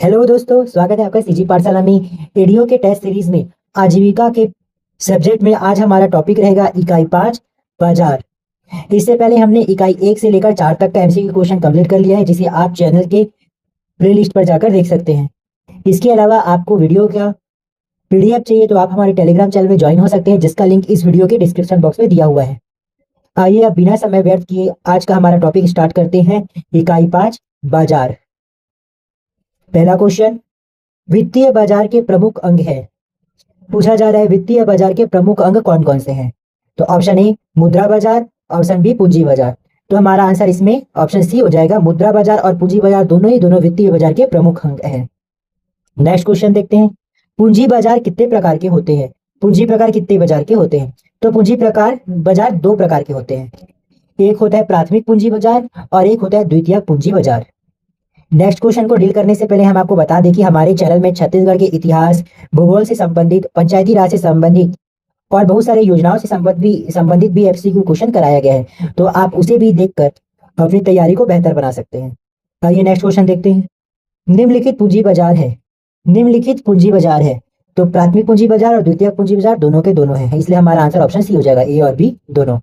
Hello दोस्तों, स्वागत है आपका सीजी पाठशाला में एडीओ के टेस्ट सीरीज में आजीविका के सब्जेक्ट में। आज हमारा टॉपिक रहेगा इकाई 5 बाजार। इससे पहले हमने इकाई 1 से लेकर 4 तक का एमसीक्यू क्वेश्चन कंप्लीट कर लिया है, जिसे आप चैनल के प्लेलिस्ट पर जाकर देख सकते हैं। इसके अलावा आपको वीडियो का पीडीएफ चाहिए तो आप हमारे टेलीग्राम चैनल में ज्वाइन हो सकते हैं, जिसका लिंक इस वीडियो के डिस्क्रिप्शन बॉक्स में दिया हुआ है। आइए अब बिना समय व्यर्थ किए आज का हमारा टॉपिक स्टार्ट करते हैं। इकाई 5 बाजार। पहला क्वेश्चन, वित्तीय बाजार के प्रमुख अंग है। पूछा जा रहा है वित्तीय बाजार के प्रमुख अंग कौन कौन से हैं। तो ऑप्शन ए मुद्रा बाजार, ऑप्शन बी पूंजी बाजार। तो हमारा आंसर इसमें ऑप्शन सी हो जाएगा। मुद्रा बाजार और पूंजी बाजार दोनों वित्तीय बाजार के प्रमुख अंग हैं। नेक्स्ट क्वेश्चन देखते हैं, पूंजी बाजार कितने प्रकार के होते हैं। पूंजी प्रकार कितने बाजार के होते हैं। तो पूंजी प्रकार बाजार 2 प्रकार के होते हैं। एक होता है प्राथमिक पूंजी बाजार और एक होता है द्वितीयक पूंजी बाजार। नेक्स्ट क्वेश्चन को डील करने से पहले हम आपको बता दें कि हमारे चैनल में छत्तीसगढ़ के इतिहास, भूगोल से संबंधित, पंचायती राज से संबंधित और बहुत सारे योजनाओं से संबंधित भी एमसीक्यू क्वेश्चन कराया गया है, तो आप उसे भी देखकर अपनी तैयारी को बेहतर बना सकते हैं। आइए नेक्स्ट क्वेश्चन देखते हैं। निम्नलिखित पूंजी बाजार है। निम्नलिखित पूंजी बाजार है तो प्राथमिक पूंजी बाजार और द्वितीयक पूंजी बाजार दोनों के दोनों है, इसलिए हमारा आंसर ऑप्शन सी हो जाएगा, ए और बी दोनों।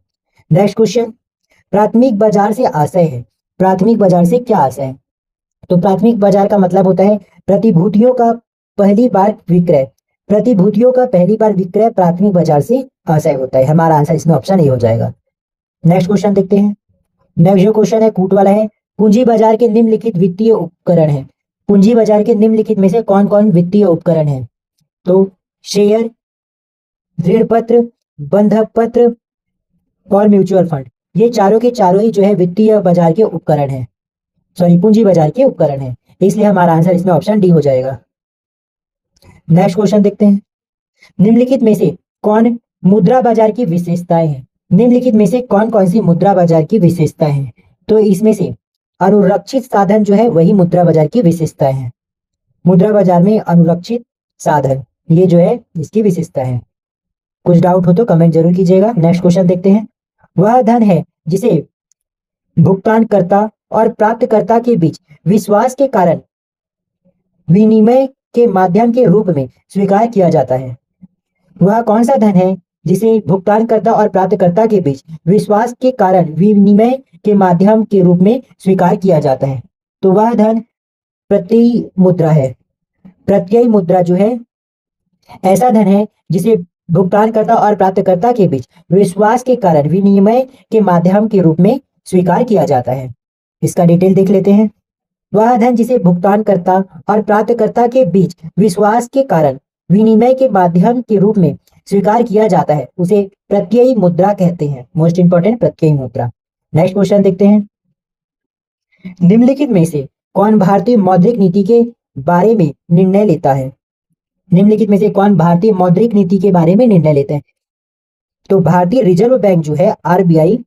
नेक्स्ट क्वेश्चन, प्राथमिक बाजार से आशय है। प्राथमिक बाजार से क्या आशय है। तो प्राथमिक बाजार का मतलब होता है प्रतिभूतियों का पहली बार विक्रय। प्रतिभूतियों का पहली बार विक्रय प्राथमिक बाजार से आशय होता है। हमारा आंसर इसमें ऑप्शन ए हो जाएगा। नेक्स्ट क्वेश्चन देखते हैं। नेक्स्ट जो क्वेश्चन है कूट वाला है। पूंजी बाजार के निम्नलिखित वित्तीय उपकरण है। पूंजी बाजार के निम्नलिखित में से कौन कौन वित्तीय उपकरण है। तो शेयर, ऋण पत्र, बंधक पत्र और म्यूचुअल फंड, ये चारों के चारों ही जो है वित्तीय बाजार के उपकरण है, सॉरी पूंजी बाजार के उपकरण है, इसलिए हमारा आंसर इसमें ऑप्शन डी हो जाएगा। नेक्स्ट क्वेश्चन देखते हैं। निम्नलिखित में से कौन मुद्रा बाजार की विशेषताएं हैं। निम्नलिखित में से कौन कौन सी मुद्रा बाजार की विशेषताएं हैं। तो इसमें से अनुरक्षित साधन जो है वही मुद्रा बाजार की विशेषताएं हैं। मुद्रा बाजार में अनुरक्षित साधन, ये जो है इसकी विशेषता है। कुछ डाउट हो तो कमेंट जरूर कीजिएगा। नेक्स्ट क्वेश्चन देखते हैं। वह धन है जिसे भुगतानकर्ता और प्राप्तकर्ता के बीच विश्वास के कारण विनिमय के माध्यम के रूप में स्वीकार किया जाता है। वह कौन सा धन है जिसे भुगतानकर्ता और प्राप्तकर्ता के बीच विश्वास के कारण विनिमय के माध्यम के रूप में स्वीकार किया जाता है। तो वह धन प्रत्ययी मुद्रा है। प्रत्ययी मुद्रा जो है ऐसा धन है जिसे भुगतानकर्ता और प्राप्तकर्ता के बीच विश्वास के कारण विनिमय के माध्यम के रूप में स्वीकार किया जाता है। इसका डिटेल देख लेते हैं। वह धन जिसे भुगतानकर्ता और प्राप्तकर्ता के बीच विश्वास के कारण विनिमय के माध्यम के रूप में स्वीकार किया जाता है उसे प्रत्ययी मुद्रा कहते हैं। मोस्ट इंपॉर्टेंट, प्रत्ययी मुद्रा। नेक्स्ट क्वेश्चन देखते हैं। निम्नलिखित में से कौन भारतीय मौद्रिक नीति के बारे में निर्णय लेता है। निम्नलिखित में से कौन भारतीय मौद्रिक नीति के बारे में निर्णय लेता है। तो भारतीय रिजर्व बैंक जो है आरबीआई,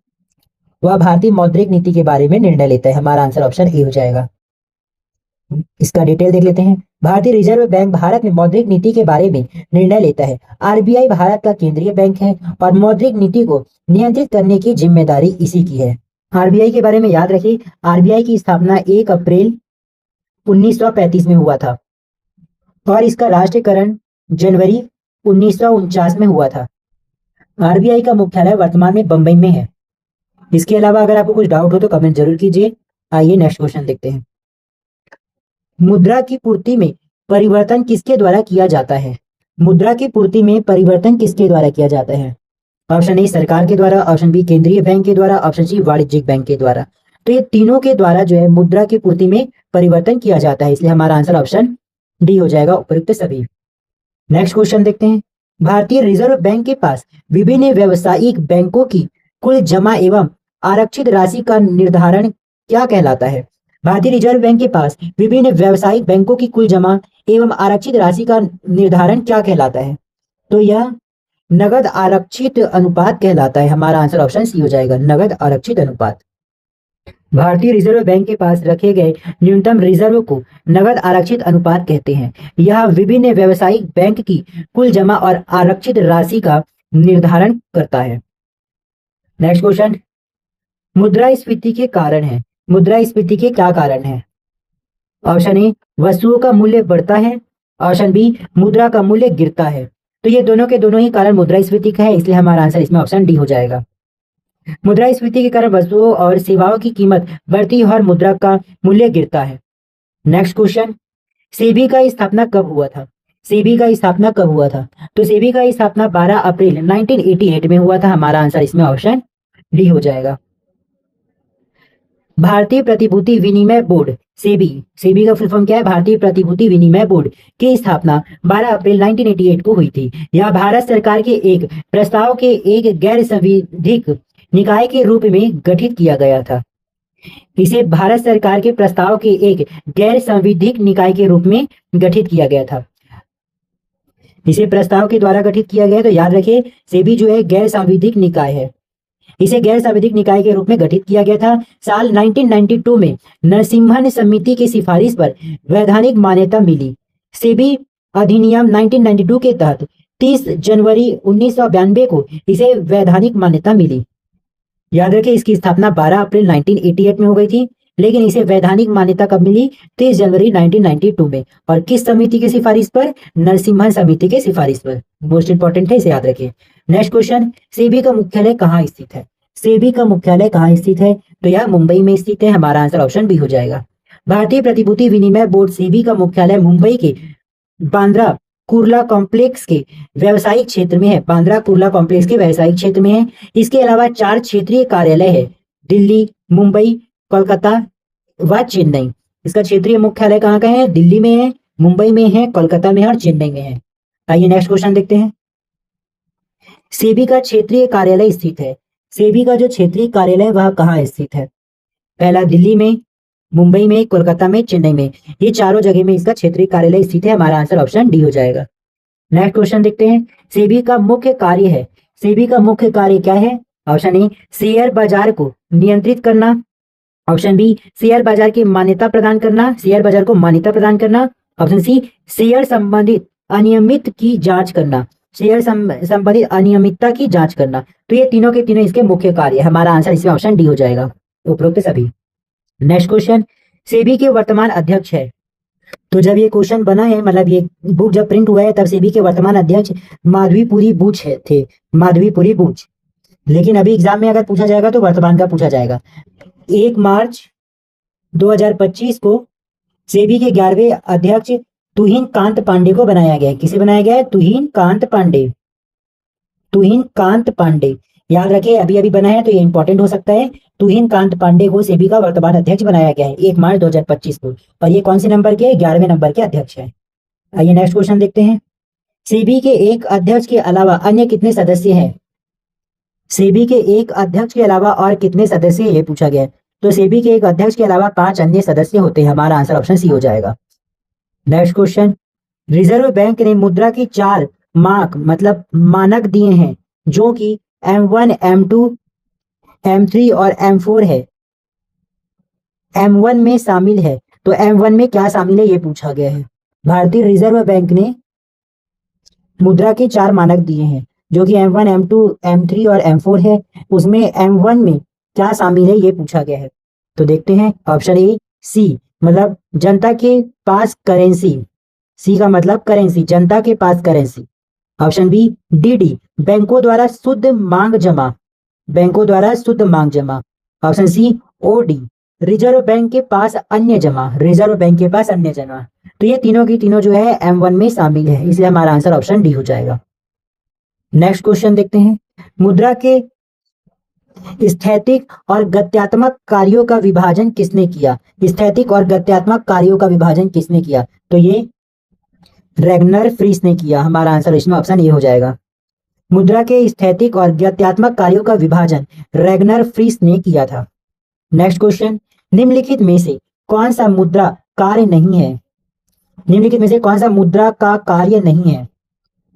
वह भारतीय मौद्रिक नीति के बारे में निर्णय लेता है। हमारा आंसर ऑप्शन ए हो जाएगा। इसका डिटेल देख लेते हैं। भारतीय रिजर्व बैंक भारत में मौद्रिक नीति के बारे में निर्णय लेता है। आरबीआई भारत का केंद्रीय बैंक है और मौद्रिक नीति को नियंत्रित करने की जिम्मेदारी इसी की है। आरबीआई के बारे में याद रखिए, आरबीआई की स्थापना 1 अप्रैल 1935 में हुआ था और इसका राष्ट्रीयकरण जनवरी 1949 में हुआ था। आरबीआई का मुख्यालय वर्तमान में बंबई में है। इसके अलावा अगर आपको कुछ डाउट हो तो कमेंट जरूर कीजिए। आइए नेक्स्ट क्वेश्चन देखते हैं। मुद्रा की पूर्ति में परिवर्तन किसके द्वारा किया जाता है। मुद्रा की पूर्ति में परिवर्तन किसके द्वारा किया जाता है। ऑप्शन ए सरकार के द्वारा, ऑप्शन बी केंद्रीय बैंक के द्वारा, ऑप्शन सी वाणिज्यिक बैंक के द्वारा। तो ये तीनों के द्वारा जो है मुद्रा की पूर्ति में परिवर्तन किया जाता है, इसलिए हमारा आंसर ऑप्शन डी हो जाएगा, उपयुक्त सभी। नेक्स्ट क्वेश्चन देखते हैं। भारतीय रिजर्व बैंक के पास विभिन्न व्यावसायिक बैंकों की कुल जमा एवं आरक्षित राशि का निर्धारण क्या कहलाता है। भारतीय रिजर्व बैंक के पास विभिन्न व्यावसायिक बैंकों की कुल जमा एवं आरक्षित राशि का निर्धारण क्या कहलाता है। तो यह नगद आरक्षित अनुपात कहलाता है। हमारा आंसर ऑप्शन सी हो जाएगा, नगद आरक्षित अनुपात। भारतीय रिजर्व बैंक के पास रखे गए न्यूनतम रिजर्व को नगद आरक्षित अनुपात कहते हैं। यह विभिन्न व्यावसायिक बैंक की कुल जमा और आरक्षित राशि का निर्धारण करता है। नेक्स्ट क्वेश्चन, मुद्रास्फीति के कारण है। मुद्रास्फीति के क्या कारण है। ऑप्शन ए वस्तुओं का मूल्य बढ़ता है, ऑप्शन बी मुद्रा का मूल्य गिरता है। तो ये दोनों के दोनों ही कारण मुद्रास्फीति का है, इसलिए हमारा आंसर इसमें ऑप्शन डी हो जाएगा। मुद्रास्फीति के कारण वस्तुओं और सेवाओं की कीमत बढ़ती है और मुद्रा का मूल्य गिरता है। नेक्स्ट क्वेश्चन, सेबी का स्थापना कब हुआ था? सेबी का स्थापना कब हुआ था? तो सेबी का स्थापना 12 अप्रैल 1988 में हुआ था। हमारा आंसर इसमें ऑप्शन डी हो जाएगा। भारतीय प्रतिभूति विनिमय बोर्ड सेबी, सेबी का फुल फॉर्म क्या है? भारतीय प्रतिभूति विनिमय बोर्ड की स्थापना 12 अप्रैल 1988 को हुई थी। यह भारत सरकार के एक प्रस्ताव के एक गैर संवैधानिक निकाय के रूप में गठित किया गया था। इसे भारत सरकार के प्रस्ताव के एक गैर संवैधानिक निकाय के रूप में गठित किया गया था। इसे प्रस्ताव के द्वारा गठित किया गया, तो याद रखिए सेबी जो है गैर संवैधानिक निकाय है। इसे गैर संवैधानिक निकाय के रूप में गठित किया गया था। साल 1992 में नरसिम्हन समिति की सिफारिश पर वैधानिक मान्यता मिली। सेबी अधिनियम 1992 के तहत 30 जनवरी 1992 को इसे वैधानिक मान्यता मिली। याद रखिए इसकी स्थापना 12 अप्रैल 1988 में हो गई थी, लेकिन इसे वैधानिक मान्यता कब मिली? 30 जनवरी 1992 में। और किस समिति की सिफारिश पर? नरसिम्हन समिति की सिफारिश पर। मोस्ट इंपॉर्टेंट है, इसे याद रखिए। नेक्स्ट क्वेश्चन, सेबी का मुख्यालय कहाँ स्थित है? सेबी का मुख्यालय कहाँ स्थित है? तो यह मुंबई में स्थित है। हमारा आंसर ऑप्शन बी हो जाएगा। भारतीय प्रतिभूति विनिमय बोर्ड सेबी का मुख्यालय मुंबई के बांद्रा कुर्ला कॉम्प्लेक्स के व्यवसायिक क्षेत्र में है। बांद्रा कुर्ला कॉम्प्लेक्स के व्यवसायिक क्षेत्र में है। इसके अलावा 4 क्षेत्रीय कार्यालय है, दिल्ली, मुंबई, कोलकाता व चेन्नई। इसका क्षेत्रीय मुख्यालय कहाँ का है? दिल्ली में है, मुंबई में है, कोलकाता में है और चेन्नई में है। आइए नेक्स्ट क्वेश्चन देखते हैं। सेबी का क्षेत्रीय कार्यालय स्थित है। सेबी का जो क्षेत्रीय कार्यालय है वह कहाँ स्थित है? पहला दिल्ली में, मुंबई में, कोलकाता में, चेन्नई में। ये चारों जगह में इसका क्षेत्रीय कार्यालय स्थित है। हमारा आंसर ऑप्शन डी हो जाएगा। नेक्स्ट क्वेश्चन देखते हैं। सेबी का मुख्य कार्य है। सेबी का मुख्य कार्य क्या है? ऑप्शन ए शेयर बाजार को नियंत्रित करना, ऑप्शन बी शेयर बाजार की मान्यता प्रदान करना, शेयर बाजार को मान्यता प्रदान करना, ऑप्शन सी शेयर संबंधित अनियमित की जांच करना, शेयर संबंधित अनियमितता की जांच करना। तो ये तीनों के तीनों इसके मुख्य कार्य है। हमारा आंसर इसमें ऑप्शन डी हो जाएगा, उपरोक्त सभी। नेक्स्ट क्वेश्चन, सेबी के वर्तमान अध्यक्ष है। तो जब ये क्वेश्चन बना है, मतलब ये बुक जब प्रिंट हुआ है, तब सेबी के वर्तमान अध्यक्ष माधवीपुरी बुच थे, माधवीपुरी बुच। लेकिन अभी एग्जाम में अगर पूछा जाएगा तो वर्तमान का पूछा जाएगा। 1 मार्च 2025 को सेबी के 11वें अध्यक्ष तुहिन कांत पांडे को बनाया गया है। किसे बनाया गया है? तुहिन कांत पांडे, तुहिन कांत पांडे। याद रखिए अभी अभी बना है तो ये इंपॉर्टेंट हो सकता है। तुहिन कांत पांडे को सेबी का वर्तमान अध्यक्ष बनाया गया है 1 मार्च 2025 को। और ये कौन से नंबर के? 11वें नंबर के अध्यक्ष है। आइए नेक्स्ट क्वेश्चन देखते हैं। सेबी के एक अध्यक्ष के अलावा अन्य कितने सदस्य हैं? सेबी के एक अध्यक्ष के अलावा और कितने सदस्य, ये पूछा गया है। तो सेबी के एक अध्यक्ष के अलावा 5 अन्य सदस्य होते हैं। हमारा आंसर ऑप्शन सी हो जाएगा। नेक्स्ट क्वेश्चन, रिजर्व बैंक ने मुद्रा की 4 मतलब मानक दिए हैं, जो कि M1, M2, M3 और M4 है। M1 में शामिल है। तो M1 में क्या शामिल है, ये पूछा गया है। भारतीय रिजर्व बैंक ने मुद्रा के 4 मानक दिए हैं, जो कि M1, M2, M3 और M4 है। उसमें M1 में क्या शामिल है, ये पूछा गया है। तो देखते हैं। ऑप्शन ए सी मतलब जनता के पास करेंसी, सी का मतलब करेंसी, जनता के पास करेंसी। ऑप्शन बी डी बैंकों द्वारा शुद्ध मांग जमा, बैंकों द्वारा शुद्ध मांग जमा। Option C OD reserve bank के पास अन्य जमा, रिजर्व बैंक के पास अन्य जमा। तो ये तीनों की तीनों जो है M1 में शामिल है, इसलिए हमारा आंसर ऑप्शन डी हो जाएगा। नेक्स्ट क्वेश्चन देखते हैं। मुद्रा के स्थैतिक और गत्यात्मक कार्यों का विभाजन किसने किया? स्थैतिक और गत्यात्मक कार्यों का विभाजन किसने किया? तो ये रेगनर फ्रीस ने किया। हमारा आंसर इसमें ऑप्शन ए हो जाएगा। मुद्रा के स्थैतिक और गत्यात्मक कार्यों का विभाजन रेगनर फ्रीस ने किया था। नेक्स्ट क्वेश्चन, निम्नलिखित में से कौन सा मुद्रा कार्य नहीं है? निम्नलिखित में से कौन सा मुद्रा का कार्य नहीं है?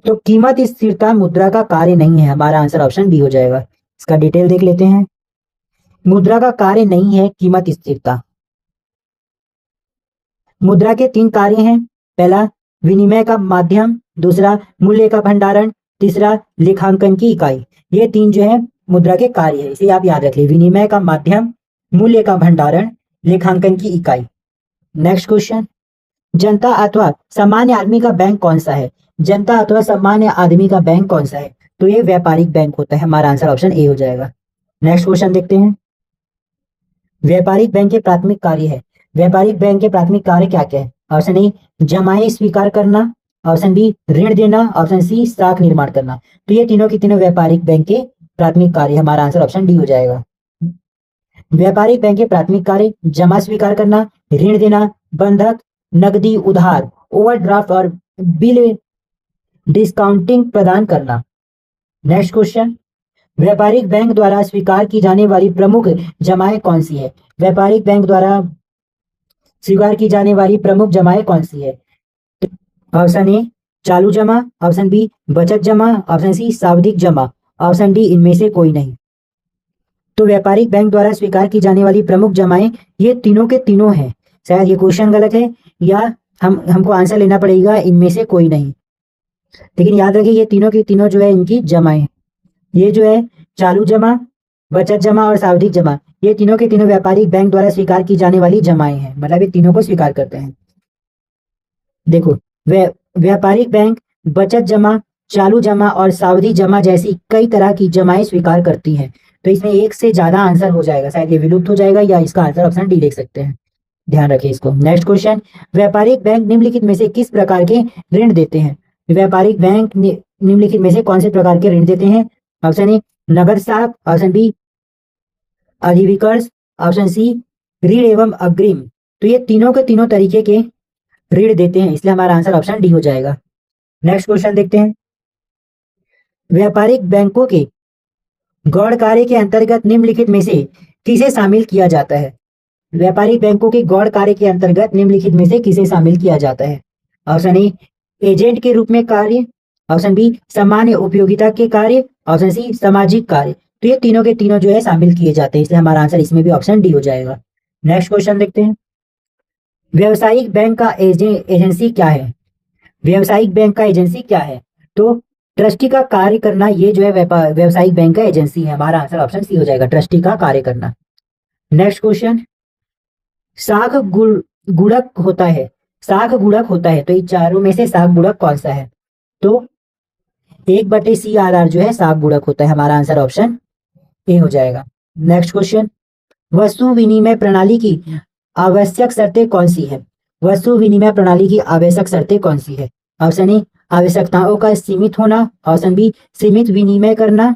तो कीमत स्थिरता मुद्रा का कार्य नहीं है। हमारा आंसर ऑप्शन बी हो जाएगा। इसका डिटेल देख लेते हैं। मुद्रा का कार्य नहीं है कीमत स्थिरता। मुद्रा के 3 कार्य हैं। पहला विनिमय का माध्यम, दूसरा मूल्य का भंडारण, तीसरा लेखांकन की इकाई। ये 3 जो है मुद्रा के कार्य है, इसे आप याद रखिए। विनिमय का माध्यम, मूल्य का भंडारण, लेखांकन की इकाई। नेक्स्ट क्वेश्चन, जनता अथवा सामान्य आदमी का बैंक कौन सा है? जनता अथवा सामान्य आदमी का बैंक कौन सा है? तो ये व्यापारिक बैंक होता है। हमारा आंसर ऑप्शन ए हो जाएगा। नेक्स्ट क्वेश्चन देखते हैं, व्यापारिक बैंक के प्राथमिक कार्य है। व्यापारिक बैंक के प्राथमिक कार्य क्या क्या है? ऑप्शन ए जमाएं स्वीकार करना, ऑप्शन बी ऋण देना, ऑप्शन सी साख निर्माण करना। तो ये तीनों की तीनों व्यापारिक बैंक के प्राथमिक कार्य। हमारा आंसर ऑप्शन डी हो जाएगा। व्यापारिक बैंक के प्राथमिक कार्य जमा स्वीकार करना, ऋण देना, बंधक, नकदी उधार, ओवरड्राफ्ट और बिल डिस्काउंटिंग प्रदान करना। नेक्स्ट क्वेश्चन, व्यापारिक बैंक द्वारा स्वीकार की जाने वाली प्रमुख जमाएं कौन सी है? व्यापारिक बैंक द्वारा स्वीकार की जाने वाली प्रमुख जमाएं कौन सी है? ऑप्शन ए चालू जमा, ऑप्शन बी बचत जमा, ऑप्शन सी सावधिक जमा, ऑप्शन डी इनमें से कोई नहीं। तो व्यापारिक बैंक द्वारा स्वीकार की जाने वाली प्रमुख जमाएं ये तीनों के तीनों हैं। शायद ये क्वेश्चन गलत है या हमको आंसर लेना पड़ेगा इनमें से कोई नहीं। लेकिन याद रखिए ये तीनों की तीनों जो है इनकी जमाएं, ये जो है चालू जमा, बचत जमा और सावधिक जमा, ये तीनों के तीनों व्यापारिक बैंक द्वारा स्वीकार की जाने वाली जमाएं हैं। मतलब ये तीनों को स्वीकार करते हैं। देखो, व्यापारिक बैंक बचत जमा, चालू जमा और सावधि जमा जैसी कई तरह की जमाएं स्वीकार करती हैं। तो इसमें एक से ज्यादा आंसर हो जाएगा, शायद ये विलुप्त हो जाएगा या इसका आंसर ऑप्शन डी देख सकते हैं। ध्यान रखिए इसको। नेक्स्ट क्वेश्चन, व्यापारिक बैंक निम्नलिखित में से किस प्रकार के ऋण देते हैं? व्यापारिक बैंक निम्नलिखित में से कौन से प्रकार के ऋण देते हैं? ऑप्शन ए नगद साख, ऑप्शन बी अधिविकर्ष, ऑप्शन सी ऋण एवं अग्रिम। तो ये तीनों के तीनों तरीके के ऋण देते हैं, इसलिए हमारा आंसर ऑप्शन डी हो जाएगा। नेक्स्ट क्वेश्चन देखते हैं, व्यापारिक बैंकों के गौण कार्य के अंतर्गत निम्नलिखित में से किसे शामिल किया जाता है? व्यापारिक बैंकों के गौण कार्य के अंतर्गत निम्नलिखित में से किसे शामिल किया जाता है? ऑप्शन ए एजेंट के रूप में कार्य, ऑप्शन बी सामान्य उपयोगिता के कार्य, ऑप्शन सी सामाजिक कार्य। तो ये तीनों के तीनों जो है शामिल किए जाते हैं, इसलिए हमारा आंसर इसमें भी ऑप्शन डी हो जाएगा। नेक्स्ट क्वेश्चन देखते हैं, व्यावसायिक बैंक का एजेंसी क्या है? व्यावसायिक बैंक का एजेंसी क्या है? तो ट्रस्टी का कार्य करना, ये जो है व्यावसायिक बैंक का एजेंसी है। हमारा आंसर ऑप्शन सी हो जाएगा, ट्रस्टी का कार्य करना। नेक्स्ट क्वेश्चन, साख गुणक होता है, साख गुणक होता है, तो इन चारों में से साख गुणक कौन सा है? तो 1/CRR जो है साख गुणक होता है। हमारा आंसर ऑप्शन ए हो जाएगा। नेक्स्ट क्वेश्चन, वस्तु विनिमय प्रणाली की आवश्यक शर्तें कौन सी है? वस्तु विनिमय प्रणाली की आवश्यक शर्तें कौन सी है? ऑप्शन ए आवश्यकताओं का सीमित होना, ऑप्शन बी सीमित विनिमय करना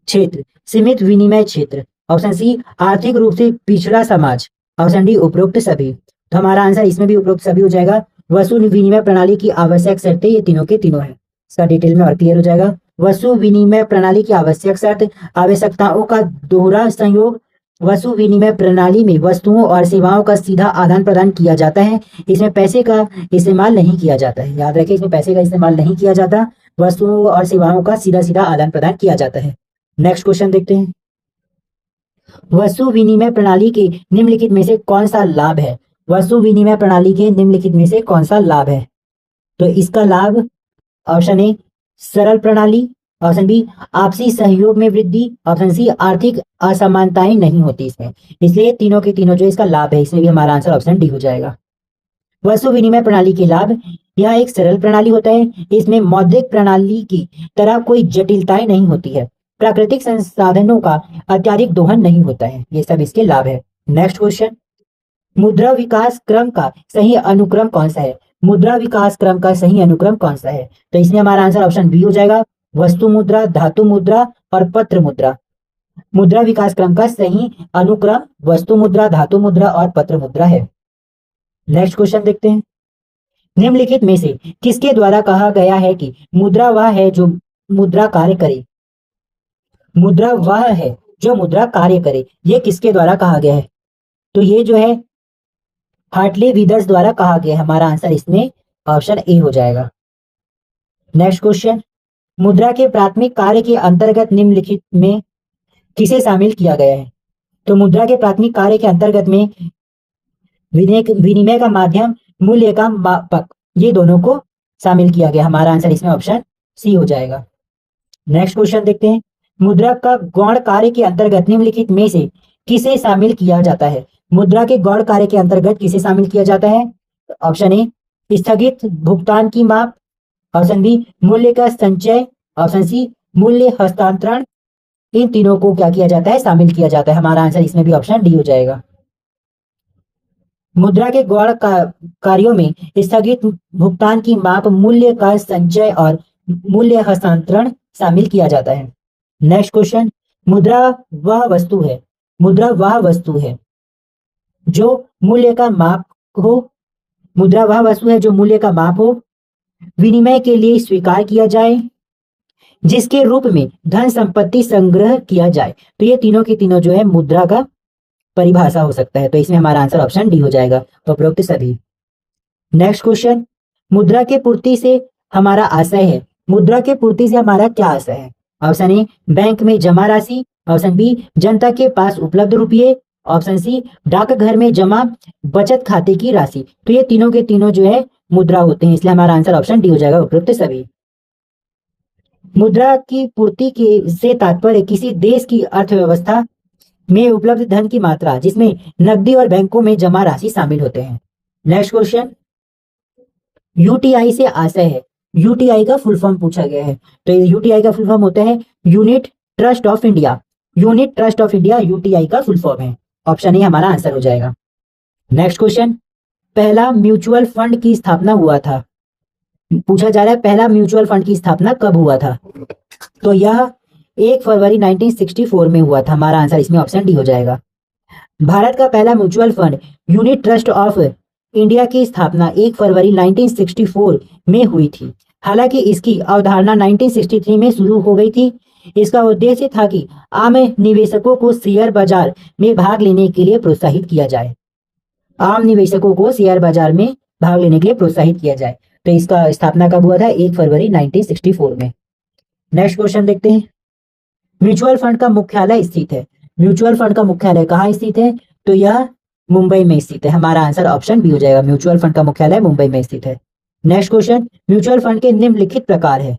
क्षेत्र, सीमित विनिमय क्षेत्र, ऑप्शन सी आर्थिक रूप से पिछड़ा समाज, ऑप्शन डी उपरोक्त सभी। तो हमारा आंसर इसमें भी उपरोक्त सभी हो जाएगा। वस्तु विनिमय प्रणाली की आवश्यक शर्तें ये तीनों के तीनों है। इसका डिटेल में और क्लियर हो जाएगा। वस्तु विनिमय प्रणाली की आवश्यक शर्त, आवश्यकताओं का दोहरा संयोग, वस्तु विनिमय प्रणाली में वस्तुओं और सेवाओं का सीधा आदान प्रदान किया जाता है, इसमें पैसे का इस्तेमाल नहीं किया जाता है। याद रखें, इसमें पैसे का इस्तेमाल नहीं किया जाता, वस्तुओं और सेवाओं का सीधा सीधा आदान प्रदान किया जाता है। नेक्स्ट क्वेश्चन देखते हैं, वस्तु विनिमय प्रणाली के निम्नलिखित में से कौन सा लाभ है? वस्तु विनिमय प्रणाली के निम्नलिखित में से कौन सा लाभ है? तो इसका लाभ ऑप्शन ए सरल प्रणाली, ऑप्शन बी आपसी सहयोग में वृद्धि, ऑप्शन सी आर्थिक असमानताएं नहीं होती इसमें। इसलिए तीनों के तीनों जो इसका लाभ है, इसमें भी हमारा आंसर ऑप्शन डी हो जाएगा। वस्तु विनिमय प्रणाली के लाभ, यह एक सरल प्रणाली होता है, इसमें मौद्रिक प्रणाली की तरह कोई जटिलताएं नहीं होती है, प्राकृतिक संसाधनों का अत्यधिक दोहन नहीं होता है। ये सब इसके लाभ है। नेक्स्ट क्वेश्चन, मुद्रा विकास क्रम का सही अनुक्रम कौन सा है? मुद्रा विकास क्रम का सही अनुक्रम कौन सा है? तो इसमें हमारा आंसर ऑप्शन बी हो जाएगा, वस्तु मुद्रा, धातु मुद्रा और पत्र मुद्रा। मुद्रा विकास क्रम का सही अनुक्रम वस्तु मुद्रा, धातु मुद्रा और पत्र मुद्रा है। नेक्स्ट क्वेश्चन देखते हैं, निम्नलिखित में से किसके द्वारा कहा गया है कि मुद्रा वह है जो मुद्रा कार्य करे? मुद्रा वह है जो मुद्रा कार्य करे, ये किसके द्वारा कहा गया है? तो ये जो है हार्टले विदर्स द्वारा कहा गया है। हमारा आंसर इसमें ऑप्शन ए हो जाएगा। नेक्स्ट क्वेश्चन, मुद्रा के प्राथमिक कार्य के अंतर्गत निम्नलिखित में किसे शामिल किया गया है? तो मुद्रा के प्राथमिक कार्य के अंतर्गत में विनिमय का माध्यम, मूल्य का मापक, ये दोनों को शामिल किया गया। हमारा आंसर इसमें ऑप्शन सी हो जाएगा। नेक्स्ट क्वेश्चन देखते हैं, मुद्रा का गौण कार्य के अंतर्गत निम्नलिखित में से किसे शामिल किया जाता है? मुद्रा के गौण कार्य के अंतर्गत किसे शामिल किया जाता है? ऑप्शन ए स्थगित भुगतान की माप, ऑप्शन बी मूल्य का संचय, ऑप्शन सी मूल्य हस्तांतरण। इन तीनों को क्या किया जाता है? शामिल किया जाता है। हमारा आंसर इसमें भी ऑप्शन डी हो जाएगा। मुद्रा के गौण कार्यों में स्थगित भुगतान की माप, मूल्य का संचय और मूल्य हस्तांतरण शामिल किया जाता है। नेक्स्ट क्वेश्चन, मुद्रा वह वस्तु है, मुद्रा वह वस्तु है जो मूल्य का माप हो, मुद्रा वह वस्तु है जो मूल्य का माप हो, विनिमय के लिए स्वीकार किया जाए, जिसके रूप में धन संपत्ति संग्रह किया जाए। तो ये तीनों की तीनों जो है मुद्रा का परिभाषा हो सकता है। तो इसमें हमारा आंसर ऑप्शन डी हो जाएगा, उपरोक्त सभी। नेक्स्ट क्वेश्चन, मुद्रा के पूर्ति से हमारा आशय है, मुद्रा के पूर्ति से हमारा क्या आशय है? ऑप्शन ए बैंक में जमा राशि, ऑप्शन बी जनता के पास उपलब्ध रुपये, ऑप्शन सी डाकघर में जमा बचत खाते की राशि। तो ये तीनों के तीनों जो है मुद्रा होते हैं, इसलिए हमारा आंसर ऑप्शन डी हो जाएगा, उपरोक्त सभी। मुद्रा की पूर्ति के से तात्पर्य किसी देश की अर्थव्यवस्था में उपलब्ध धन की मात्रा जिसमें नकदी और बैंकों में जमा राशि शामिल होते हैं। नेक्स्ट क्वेश्चन, यूटीआई से आशय है, यूटीआई का फुल फॉर्म पूछा गया है। तो यूटीआई का फुल फॉर्म होता है unit trust of India, unit trust of India UTI का फुल फॉर्म है। ऑप्शन ए हमारा आंसर हो जाएगा। नेक्स्ट क्वेश्चन, पहला म्यूचुअल फंड की स्थापना हुआ था, पूछा जा रहा है पहला म्यूचुअल फंड की स्थापना कब हुआ था? तो यह 1 फरवरी 1964 में हुआ था। हमारा आंसर इसमें ऑप्शन डी हो जाएगा। भारत का पहला mutual fund unit trust of India की स्थापना 1 फरवरी 1964 में हुई थी। हालांकि इसकी अवधारणा 1963 में शुरू हो गई थी। इसका उद्देश्य था कि आम निवेशकों को शेयर बाजार में भाग लेने के लिए प्रोत्साहित किया जाए, आम निवेशकों को शेयर बाजार में भाग लेने के लिए प्रोत्साहित किया जाए। तो इसका स्थापना कब हुआ था? 1 फरवरी 1964 में। नेक्स्ट क्वेश्चन देखते हैं, म्यूचुअल फंड का मुख्यालय स्थित है, म्यूचुअल फंड का मुख्यालय कहाँ स्थित है? तो यह मुंबई में स्थित है। हमारा आंसर ऑप्शन बी हो जाएगा, म्यूचुअल फंड का मुख्यालय मुंबई में स्थित है। नेक्स्ट क्वेश्चन, म्यूचुअल फंड के निम्नलिखित प्रकार है।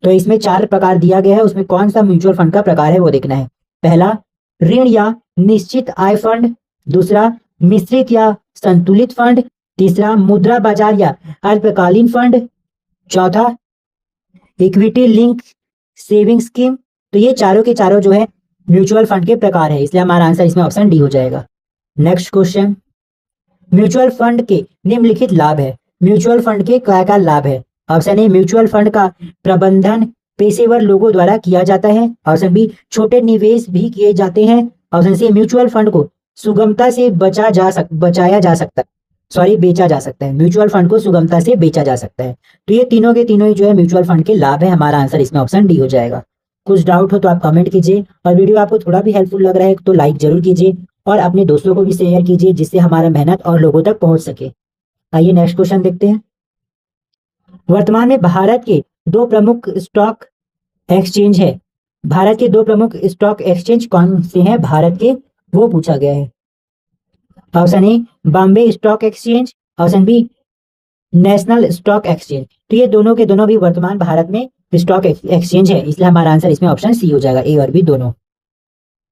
तो इसमें 4 प्रकार दिया गया है, उसमें कौन सा म्यूचुअल फंड का प्रकार है वो देखना है। पहला ऋण या निश्चित आय फंड, दूसरा मिश्रित या संतुलित फंड, तीसरा मुद्रा बाजार या अल्पकालीन फंड, चौथा इक्विटी लिंक सेविंग स्कीम। तो ये चारों के चारों जो है म्यूचुअल फंड के प्रकार है, इसलिए हमारा आंसर इसमें ऑप्शन डी हो जाएगा। नेक्स्ट क्वेश्चन, म्यूचुअल फंड के निम्नलिखित लाभ है, म्यूचुअल फंड के क्या क्या लाभ है? ऑप्शन ए म्यूचुअल फंड का प्रबंधन पेशेवर लोगों द्वारा किया जाता है, ऑप्शन बी छोटे निवेश भी किए जाते हैं, ऑप्शन सी म्यूचुअल फंड को सुगमता से बेचा जा सकता है, म्यूचुअल फंड को सुगमता से बेचा जा सकता है। तो ये तीनों के तीनों ही जो है म्यूचुअल फंड के लाभ है। हमारा आंसर इसमें ऑप्शन डी हो जाएगा। कुछ डाउट हो तो आप कमेंट कीजिए, और वीडियो आपको थोड़ा भी हेल्पफुल लग रहा है तो लाइक जरूर कीजिए और अपने दोस्तों को भी शेयर कीजिए, जिससे हमारा मेहनत और लोगों तक पहुंच सके। आइए नेक्स्ट क्वेश्चन देखते हैं। वर्तमान में भारत के 2 प्रमुख स्टॉक एक्सचेंज है, भारत के 2 प्रमुख स्टॉक एक्सचेंज कौन से हैं भारत के, वो पूछा गया है। Option A Bombay stock exchange, option B national stock exchange. तो ये दोनों के दोनों भी वर्तमान भारत में स्टॉक एक्सचेंज है, इसलिए हमारा आंसर इसमें ऑप्शन सी हो जाएगा, ए और बी दोनों।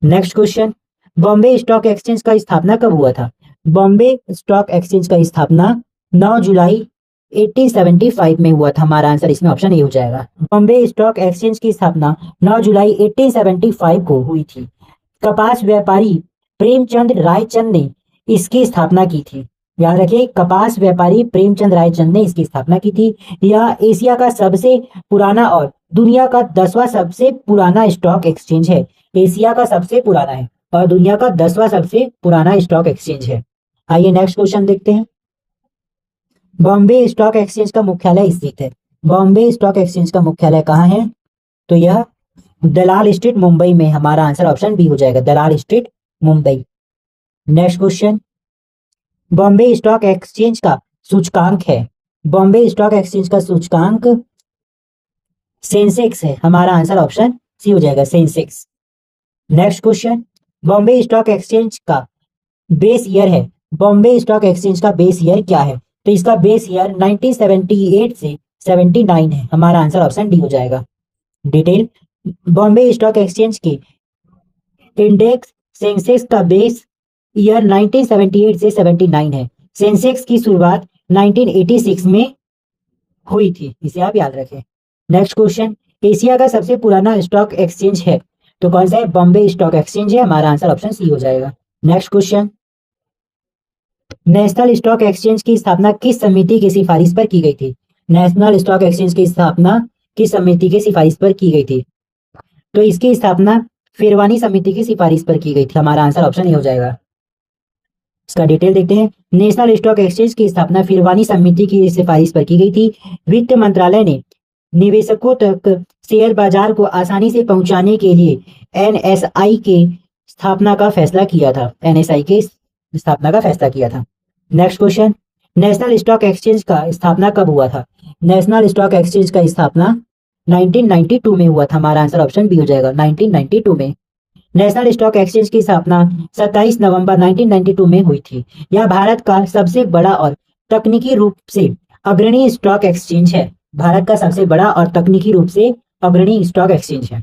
Next question, Bombay stock exchange का स्थापना कब हुआ था? बॉम्बे स्टॉक एक्सचेंज का स्थापना 9 जुलाई 1875 में हुआ था। हमारा आंसर इसमें ऑप्शन ए हो जाएगा। बॉम्बे स्टॉक एक्सचेंज की स्थापना 9 जुलाई 1875 को हुई थी। कपास व्यापारी प्रेमचंद रायचंद ने इसकी स्थापना की थी। याद रखिए, कपास व्यापारी प्रेमचंद रायचंद ने इसकी स्थापना की थी। यह एशिया का सबसे पुराना और दुनिया का 10वां सबसे पुराना स्टॉक एक्सचेंज है। एशिया का सबसे पुराना है और दुनिया का 10वां सबसे पुराना स्टॉक एक्सचेंज है। आइए नेक्स्ट क्वेश्चन देखते हैं। बॉम्बे स्टॉक एक्सचेंज का मुख्यालय स्थित है, बॉम्बे स्टॉक एक्सचेंज का मुख्यालय कहाँ है? तो यह दलाल स्ट्रीट मुंबई में। हमारा आंसर ऑप्शन बी हो जाएगा, Dalal Street Mumbai. Next question, Bombay stock exchange का सूचकांक है, बॉम्बे स्टॉक एक्सचेंज का सूचकांक सेंसेक्स है। हमारा आंसर ऑप्शन सी हो जाएगा, Sensex. Next question, Bombay stock exchange का बेस ईयर है, बॉम्बे स्टॉक एक्सचेंज का बेस ईयर क्या है? तो इसका बेस ईयर 1978 से 79 है। हमारा आंसर ऑप्शन डी हो जाएगा। डिटेल, बॉम्बे स्टॉक एक्सचेंज के इंडेक्स सेंसेक्स का बेस ईयर 1978 से 79 है। सेंसेक्स की शुरुआत 1986 में हुई थी, इसे आप याद रखें। नेक्स्ट क्वेश्चन, एशिया का सबसे पुराना स्टॉक एक्सचेंज है तो कौन सा है? बॉम्बे स्टॉक एक्सचेंज है। हमारा आंसर ऑप्शन सी हो जाएगा। Next question, national stock exchange की स्थापना किस समिति की सिफारिश पर की गई थी? नेशनल स्टॉक एक्सचेंज की स्थापना किस समिति की सिफारिश पर की गई थी? तो इसकी स्थापना फिरवानी समिति की सिफारिश पर की गई थी। हमारा आंसर ऑप्शन ए हो जाएगा। इसका डिटेल देखते हैं। नेशनल स्टॉक एक्सचेंज की स्थापना फिरवानी समिति की सिफारिश पर की गई थी। वित्त मंत्रालय ने निवेशकों तक शेयर बाजार को आसानी से पहुंचाने के लिए एनएसआई के स्थापना का फैसला किया था। एनएसआई के स्थापना का फैसला किया था। Next question, national stock exchange का स्थापना कब हुआ था? नेशनल स्टॉक एक्सचेंज का स्थापना 1992 में हुआ था। हमारा आंसर ऑप्शन बी हो जाएगा, 1992 में। नेशनल स्टॉक एक्सचेंज की स्थापना 27 नवंबर 1992 में हुई थी। यह भारत का सबसे बड़ा और तकनीकी रूप से अग्रणी स्टॉक एक्सचेंज है। भारत का सबसे बड़ा और तकनीकी रूप से अग्रणी स्टॉक एक्सचेंज है।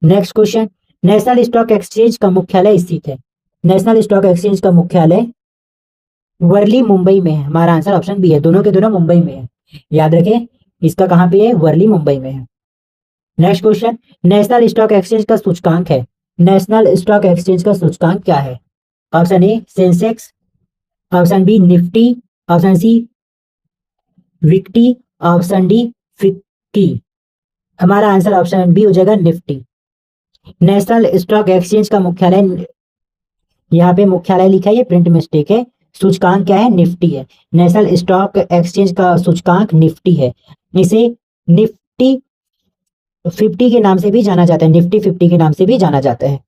Next question, national stock exchange का मुख्यालय स्थित है। नेशनल स्टॉक एक्सचेंज का मुख्यालय वर्ली मुंबई में है। हमारा आंसर ऑप्शन बी है, दोनों के दोनों मुंबई में है। याद रखें, इसका कहां पे है? वर्ली मुंबई में है। Next question, national stock exchange का सूचकांक है। नेशनल स्टॉक एक्सचेंज का सूचकांक क्या है? Option A Sensex, option B Nifty, option C Victy, option D fifty. हमारा आंसर ऑप्शन बी हो जाएगा, निफ्टी। नेशनल स्टॉक एक्सचेंज का मुख्यालय, यहाँ पे मुख्यालय लिखा है, ये प्रिंट मिस्टेक है। सूचकांक क्या है? निफ्टी है। नेशनल स्टॉक एक्सचेंज का सूचकांक निफ्टी है। इसे निफ्टी 50 के नाम से भी जाना जाता है, निफ्टी 50 के नाम से भी जाना जाता है।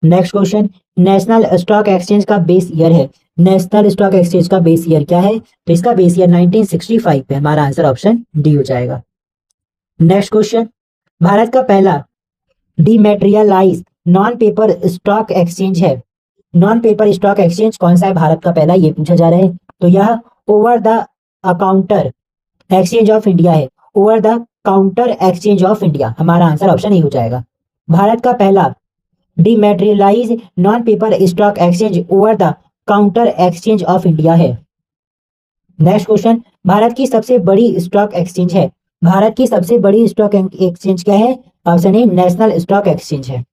Next question, national stock exchange का बेस ईयर है। नेशनल स्टॉक एक्सचेंज का बेस ईयर क्या है? तो इसका बेस ईयर 1965 है। हमारा आंसर ऑप्शन डी हो जाएगा। नेक्स्ट क्वेश्चन, भारत का पहला dematerialise non paper stock exchange है। नॉन पेपर स्टॉक एक्सचेंज कौन सा है भारत का पहला, ये पूछा जा रहा है। तो यह over the counter exchange of India है। Over the counter exchange of India. हमारा आंसर ऑप्शन ए हो जाएगा। भारत का पहला dematerialise non paper stock exchange over the counter exchange of India है। नेक्स्ट क्वेश्चन, भारत की सबसे बड़ी स्टॉक एक्सचेंज है। भारत की सबसे बड़ी स्टॉक एक्सचेंज क्या है? ऑप्शन ए नेशनल स्टॉक एक्सचेंज है।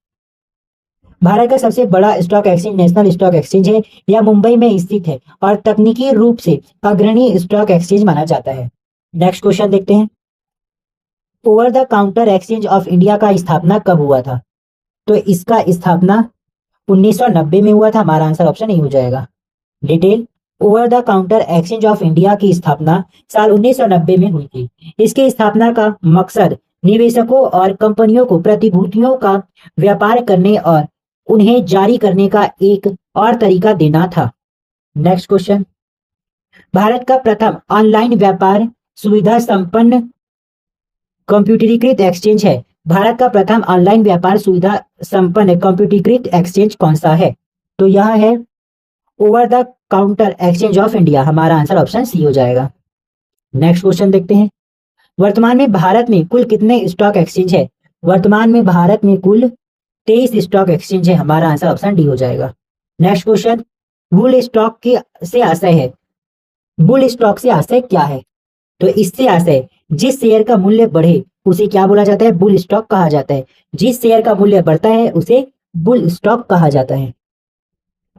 भारत का सबसे बड़ा stock exchange national stock exchange है। यह मुंबई में स्थित है और तकनीकी रूप से अग्रणी स्टॉक एक्सचेंज माना जाता है। नेक्स्ट क्वेश्चन देखते हैं, over the counter exchange of India का स्थापना कब हुआ था? तो इसका स्थापना 1990 में हुआ था। हमारा आंसर ऑप्शन ए हो जाएगा। Detail, over the counter exchange of India की स्थापना साल 1990 में हुई थी। इसकी स्थापना का मकसद निवेशकों और कंपनियों को प्रतिभूतियों का व्यापार करने और उन्हें जारी करने का एक और तरीका देना था। नेक्स्ट क्वेश्चन, भारत का प्रथम ऑनलाइन व्यापार सुविधा संपन्न कंप्यूटरीकृत एक्सचेंज है। भारत का प्रथम ऑनलाइन व्यापार सुविधा संपन्न कंप्यूटरीकृत एक्सचेंज कौन सा है? तो यह है over the counter exchange of India. हमारा आंसर ऑप्शन सी हो जाएगा। नेक्स्ट क्वेश्चन देखते हैं, वर्तमान में भारत में कुल कितने स्टॉक एक्सचेंज है? वर्तमान में भारत में कुल 23 स्टॉक एक्सचेंज है। हमारा आंसर ऑप्शन डी हो जाएगा। नेक्स्ट क्वेश्चन, बुल स्टॉक के से आशय है। बुल स्टॉक से आशय क्या है? तो इससे आशय जिस शेयर का मूल्य बढ़े उसे क्या बोला जाता है? बुल स्टॉक कहा जाता है। जिस शेयर का मूल्य बढ़ता है उसे बुल स्टॉक कहा जाता है।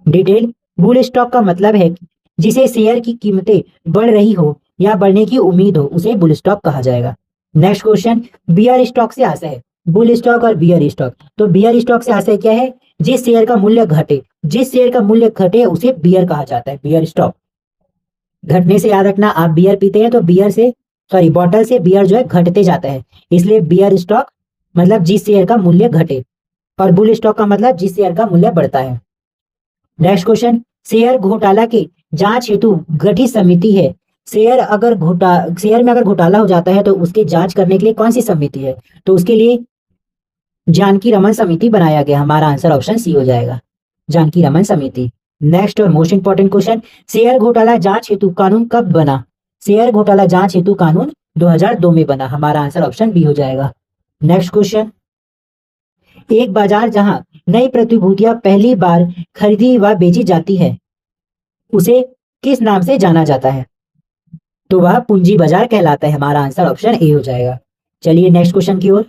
डिटेल, बुल स्टॉक का मतलब है जिसे शेयर की कीमतें बढ़ रही हो या बढ़ने की उम्मीद हो, उसे बुल स्टॉक कहा जाएगा। नेक्स्ट क्वेश्चन, बियर स्टॉक से आशय है। बुल स्टॉक और बियर स्टॉक, तो बियर स्टॉक से आशय क्या है? जिस शेयर का मूल्य घटे, जिस शेयर का मूल्य घटे उसे बियर कहा जाता है, बियर स्टॉक। घटने से याद रखना, आप बियर पीते हैं तो बियर से बॉटल से बियर जो है घटते जाता है, इसलिए बियर स्टॉक मतलब जिस शेयर का मूल्य घटे, और बुल स्टॉक का मतलब जिस शेयर का मूल्य बढ़ता है। नेक्स्ट क्वेश्चन, शेयर घोटाला की जांच हेतु गठित समिति है। शेयर में अगर घोटाला हो जाता है तो उसकी जांच करने के लिए कौन सी समिति है? तो उसके लिए जानकी रमन समिति बनाया गया। हमारा आंसर ऑप्शन सी हो जाएगा, जानकी रमन समिति। नेक्स्ट और मोस्ट इंपॉर्टेंट क्वेश्चन, शेयर घोटाला जांच हेतु कानून कब बना? शेयर घोटाला जांच हेतु कानून 2002 में बना। हमारा आंसर ऑप्शन बी हो जाएगा। नेक्स्ट क्वेश्चन, एक बाजार जहां नई प्रतिभूतियां पहली बार खरीदी व बेची जाती है, उसे किस नाम से जाना जाता है? तो वह पूंजी बाजार कहलाता है। हमारा आंसर ऑप्शन ए हो जाएगा। चलिए नेक्स्ट क्वेश्चन की ओर।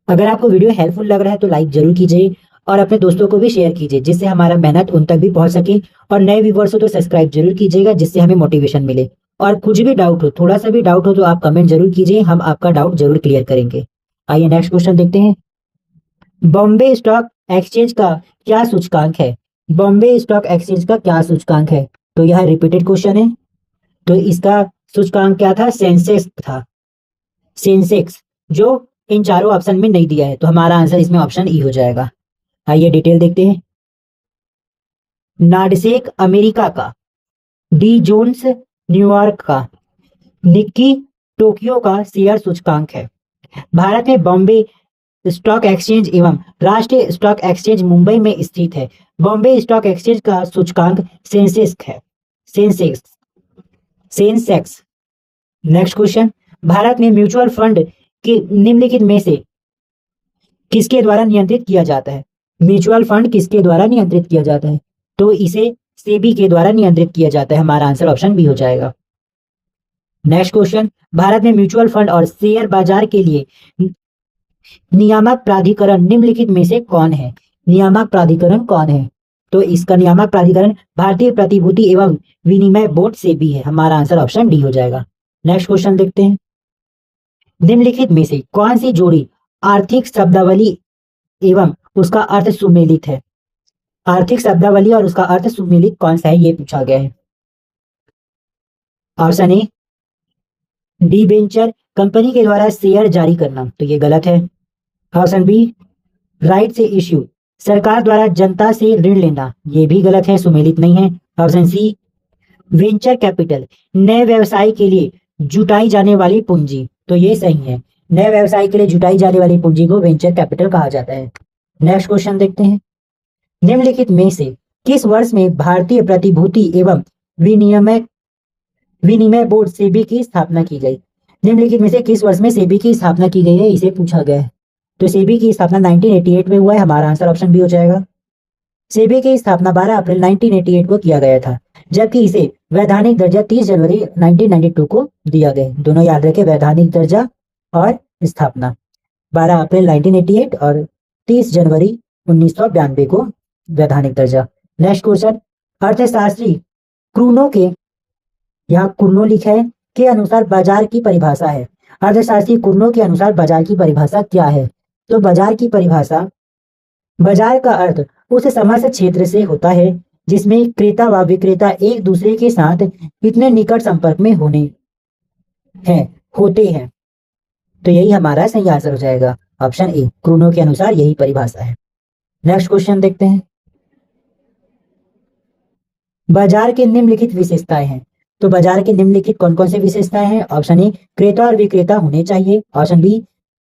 अगर आपको वीडियो हेल्पफुल लग रहा है तो लाइक जरूर कीजिए और अपने दोस्तों को भी शेयर कीजिए, जिससे हमारा मेहनत उन तक भी पहुंच सके। और नए व्यूवर्स हो तो सब्सक्राइब जरूर कीजिएगा, जिससे हमें मोटिवेशन मिले। और कुछ भी डाउट हो, थोड़ा सा भी डाउट हो तो आप कमेंट जरूर कीजिए, हम आपका डाउट जरूर क्लियर करेंगे। आइए नेक्स्ट क्वेश्चन देखते हैं। बॉम्बे स्टॉक एक्सचेंज का क्या सूचकांक है? बॉम्बे स्टॉक एक्सचेंज का क्या सूचकांक है? तो यह रिपीटेड क्वेश्चन है। तो इसका सूचकांक क्या था? सेंसेक्स था। सेंसेक्स, जो इन चारों ऑप्शन में नहीं दिया है, तो हमारा आंसर इसमें ऑप्शन ई हो जाएगा। आइए डिटेल देखते हैं। नाडसेक अमेरिका का, डी जोन्स न्यूयॉर्क का, निक्की टोक्यो का शेयर सूचकांक है। भारत में बॉम्बे स्टॉक एक्सचेंज एवं राष्ट्रीय स्टॉक एक्सचेंज मुंबई में स्थित है। बॉम्बे स्टॉक एक्सचेंज का सूचकांक सेंसेक्स है। Sensex Sensex next question. Bharat में म्यूचुअल फंड के निम्नलिखित में से किसके द्वारा नियंत्रित किया जाता है? म्यूचुअल फंड किसके द्वारा नियंत्रित किया जाता है? तो इसे सेबी के द्वारा नियंत्रित किया जाता है। हमारा आंसर ऑप्शन बी हो जाएगा। Next question. भारत में म्यूचुअल फंड और शेयर बाजार के लिए नियामक प्राधिकरण निम्नलिखित में से कौन है? नियामक प्राधिकरण कौन है? तो इसका नियामक प्राधिकरण भारतीय प्रतिभूति एवं विनिमय बोर्ड सेबी है। हमारा आंसर ऑप्शन डी हो जाएगा। नेक्स्ट क्वेश्चन देखते हैं। निम्नलिखित में से कौन सी जोड़ी आर्थिक शब्दावली एवं उसका अर्थ सुमेलित है? आर्थिक शब्दावली और उसका अर्थ सुमेलित कौन सा है, ये पूछा गया है। ऑप्शन ए डिबेंचर, कंपनी के द्वारा शेयर जारी करना, तो ये गलत है। ऑप्शन बी राइट से इश्यू, सरकार द्वारा जनता से ऋण लेना, ये भी गलत है, सुमेलित नहीं है। ऑप्शन सी वेंचर कैपिटल, नए व्यवसाय के लिए जुटाई जाने वाली पूंजी, तो ये सही है। नए व्यवसाय के लिए जुटाई जाने वाली पूंजी को वेंचर कैपिटल कहा जाता है। नेक्स्ट क्वेश्चन देखते हैं। निम्नलिखित में से किस वर्ष में भारतीय प्रतिभूति एवं विनिमय बोर्ड सेबी की स्थापना की गई? निम्नलिखित में से किस वर्ष में सेबी की स्थापना की गई है, इसे पूछा गया है। तो सेबी की स्थापना 1988 में हुआ है। हमारा आंसर ऑप्शन बी हो जाएगा। सेबी की स्थापना 12 अप्रैल 1988 को किया गया था, जबकि इसे वैधानिक दर्जा 30 जनवरी 1992 को दिया गया। दोनों याद रखें, वैधानिक दर्जा और स्थापना 12 अप्रैल 1988 और 30 जनवरी 1992 को वैधानिक दर्जा। Next question. अर्थशास्त्री क्रूनो के, यहाँ कुर्नो लिखा है, के अनुसार बाजार की परिभाषा है। अर्थशास्त्री कुर्नो के अनुसार बाजार की परिभाषा क्या है? तो बाजार की परिभाषा, बाजार का अर्थ उस समस्त क्षेत्र से होता है जिसमें क्रेता व विक्रेता एक दूसरे के साथ इतने निकट संपर्क में होते हैं। तो यही हमारा सही आंसर हो जाएगा, ऑप्शन ए, क्रूनो के अनुसार यही परिभाषा है। नेक्स्ट क्वेश्चन देखते हैं। बाजार के निम्नलिखित विशेषताएं हैं। तो बाजार के निम्नलिखित कौन कौन से विशेषताएं हैं? ऑप्शन ए क्रेता और विक्रेता होने चाहिए। ऑप्शन बी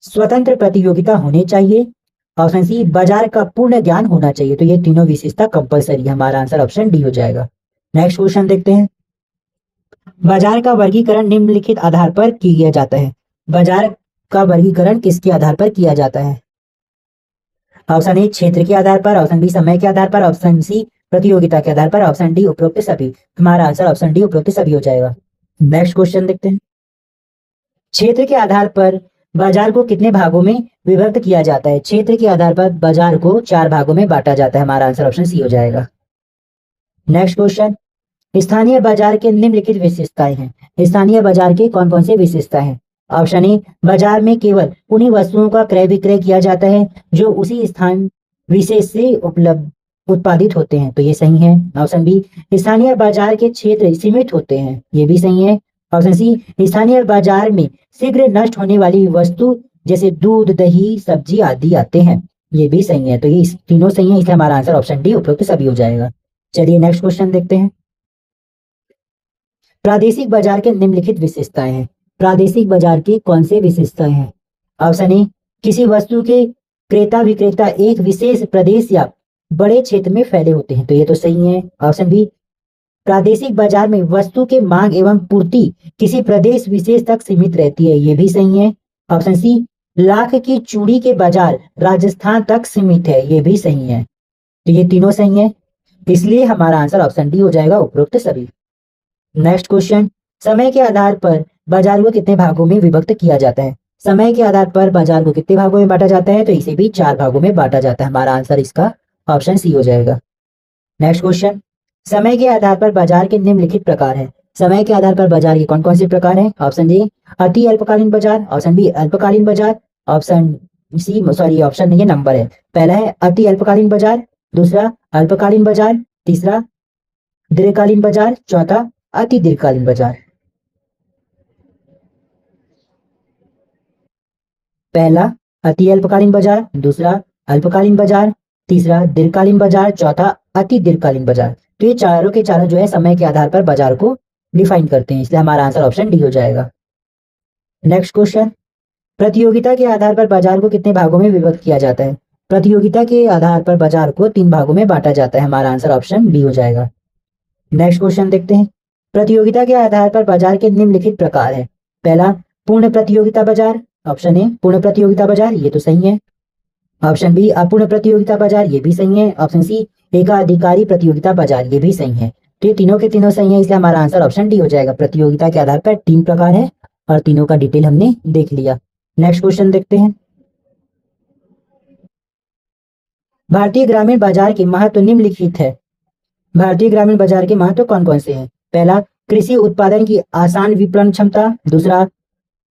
स्वतंत्र प्रतियोगिता होने चाहिए। ऑप्शन सी बाजार का पूर्ण ज्ञान होना चाहिए। तो ये तीनों विशेषता कंपलसरी है। हमारा आंसर ऑप्शन डी हो जाएगा। नेक्स्ट क्वेश्चन देखते हैं। बाजार का वर्गीकरण निम्नलिखित आधार पर किया जाता है। बाजार का वर्गीकरण किसके आधार पर किया जाता है? ऑप्शन ए क्षेत्र के आधार पर, ऑप्शन बी समय के आधार पर, ऑप्शन सी प्रतियोगिता के आधार पर, ऑप्शन डी उपरोक्त सभी। हमारा आंसर ऑप्शन डी उपरोक्त सभी हो जाएगा। नेक्स्ट क्वेश्चन देखते हैं। क्षेत्र के आधार पर बाजार को कितने भागों में विभक्त किया जाता है? क्षेत्र के आधार पर बाजार को 4 भागों में बांटा जाता है। हमारा आंसर ऑप्शन सी हो जाएगा। Next question. स्थानीय बाजार के निम्नलिखित विशेषताएं हैं। स्थानीय बाजार के कौन कौन से विशेषता है? ऑप्शन ए बाजार में केवल उन्हीं वस्तुओं का क्रय विक्रय किया जाता है जो उसी स्थान विशेष से उत्पादित होते हैं, तो ये सही है। ऑप्शन बी स्थानीय बाजार के क्षेत्र सीमित होते हैं, ये भी सही है। ऑप्शन सी स्थानीय बाजार में शीघ्र नष्ट होने वाली वस्तु जैसे दूध, दही, सब्जी आदि आते हैं, ये भी सही है। तो ये तीनों सही है, इसलिए हमारा आंसर ऑप्शन डी उपरोक्त सभी हो जाएगा। चलिए नेक्स्ट क्वेश्चन देखते हैं। प्रादेशिक बाजार के निम्नलिखित विशेषताएं हैं। प्रादेशिक बाजार की कौन से विशेषताएं हैं? ऑप्शन ए किसी वस्तु के क्रेता विक्रेता एक विशेष प्रदेश या बड़े क्षेत्र में फैले होते हैं, तो ये तो सही है। ऑप्शन बी प्रादेशिक बाजार में वस्तु के मांग एवं पूर्ति किसी प्रदेश विशेष तक सीमित रहती है, ये भी सही है। ऑप्शन सी लाख की चूड़ी के बाजार राजस्थान तक सीमित है, ये भी सही है। तो ये तीनों सही है। इसलिए हमारा आंसर ऑप्शन डी हो जाएगा, उपरोक्त सभी। नेक्स्ट क्वेश्चन, समय के आधार पर बाजार को कितने भागों में विभक्त किया जाता है? समय के आधार पर बाजार को कितने भागों में बांटा जाता है? तो इसे भी 4 भागों में बांटा जाता है। हमारा आंसर इसका ऑप्शन सी हो जाएगा। नेक्स्ट क्वेश्चन, समय के आधार पर बाजार के निम्नलिखित प्रकार है। समय के आधार पर बाजार के कौन कौन से प्रकार हैं? ऑप्शन ए अति अल्पकालीन बाजार, ऑप्शन बी अल्पकालीन बाजार, ऑप्शन सी सॉरी ऑप्शन नहीं है, नंबर है। पहला है अति अल्पकालीन बाजार, दूसरा अल्पकालीन बाजार, तीसरा दीर्घकालीन बाजार, चौथा अति दीर्घकालीन बाजार। पहला अति अल्पकालीन बाजार, दूसरा अल्पकालीन बाजार, तीसरा दीर्घकालीन बाजार, चौथा अति दीर्घकालीन बाजार। तो ये चारों के चारों जो है समय के आधार पर बाजार को डिफाइन करते हैं, इसलिए हमारा आंसर ऑप्शन डी हो जाएगा। नेक्स्ट क्वेश्चन, प्रतियोगिता के आधार पर बाजार को कितने भागों में विभक्त किया जाता है? प्रतियोगिता के आधार पर बाजार को 3 भागों में बांटा जाता है। हमारा आंसर ऑप्शन बी हो जाएगा। नेक्स्ट क्वेश्चन देखते हैं, प्रतियोगिता के आधार पर बाजार के निम्नलिखित प्रकार है। पहला पूर्ण प्रतियोगिता बाजार, ऑप्शन ए पूर्ण प्रतियोगिता बाजार, ये तो सही है। ऑप्शन बी अपूर्ण प्रतियोगिता बाजार, ये भी सही है। ऑप्शन सी एकाधिकारी प्रतियोगिता बाजार, ये भी सही है। तो ये तीनों के तीनों सही है, इसलिए हमारा आंसर ऑप्शन डी हो जाएगा। प्रतियोगिता के आधार पर 3 प्रकार है और तीनों का डिटेल हमने देख लिया। नेक्स्ट क्वेश्चन देखते हैं, भारतीय ग्रामीण बाजार के महत्व निम्नलिखित है। भारतीय ग्रामीण बाजार के महत्व कौन कौन से हैं? पहला कृषि उत्पादन की आसान विपणन क्षमता, दूसरा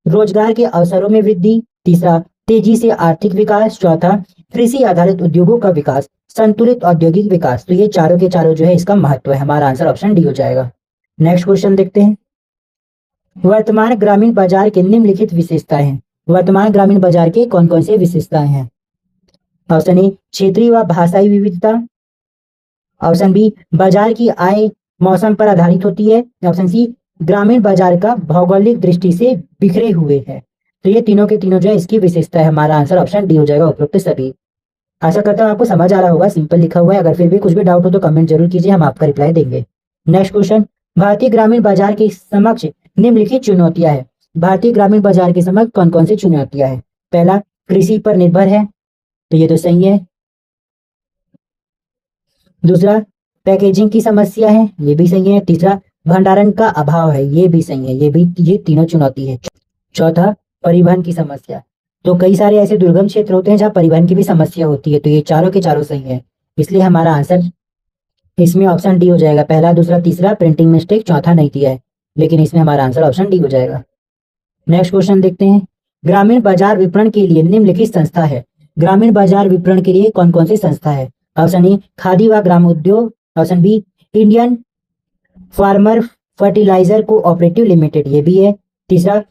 रोजगार के अवसरों में वृद्धि, तीसरा तेजी से आर्थिक विकास, चौथा कृषि आधारित उद्योगों का विकास, संतुलित औद्योगिक विकास। तो ये चारों के चारों जो है इसका महत्व है। हमारा आंसर ऑप्शन डी हो जाएगा। नेक्स्ट क्वेश्चन देखते हैं, वर्तमान ग्रामीण बाजार के निम्नलिखित विशेषताएं हैं। वर्तमान ग्रामीण बाजार के कौन कौन से विशेषताएं हैं? ऑप्शन ए क्षेत्रीय व भाषाई विविधता, ऑप्शन बी बाजार की आय मौसम पर आधारित होती है, ऑप्शन सी ग्रामीण बाजार का भौगोलिक दृष्टि से बिखरे हुए है। तो ये तीनों के तीनों जो है इसकी विशेषता है। हमारा आंसर ऑप्शन डी हो जाएगा, उपरोक्त सभी। आशा करता हूँ आपको समझ आ रहा होगा, सिंपल लिखा हुआ है। अगर फिर भी कुछ भी डाउट हो तो कमेंट जरूर कीजिए, हम आपका रिप्लाई देंगे। नेक्स्ट क्वेश्चन, भारतीय ग्रामीण बाजार के समक्ष निम्नलिखित चुनौतियां है। भारतीय ग्रामीण बाजार के समक्ष कौन कौन सी चुनौतियां है? पहला कृषि पर निर्भर है, तो ये तो सही है। दूसरा पैकेजिंग की समस्या है, ये भी सही है। तीसरा भंडारण का अभाव है, ये भी सही है। ये तीनों चुनौती है। चौथा परिवहन की समस्या। तो कई सारे ऐसे दुर्गम क्षेत्र होते हैं जहाँ परिवहन की भी समस्या होती है, तो ये चारों के चारों सही है। इसलिए हमारा आंसर इसमें ऑप्शन डी हो जाएगा। पहला दूसरा तीसरा प्रिंटिंग मिस्टेक, चौथा नहीं दिया है, लेकिन इसमें हमारा आंसर ऑप्शन डी हो जाएगा। नेक्स्ट क्वेश्चन देखते हैं, ग्रामीण बाजार विपणन के लिए निम्नलिखित संस्था है। ग्रामीण बाजार विपणन के लिए कौन कौन सी संस्था है? ऑप्शन ए खादी व ग्राम उद्योग, option B Indian farmer fertiliser cooperative limited, ये भी है। तीसरा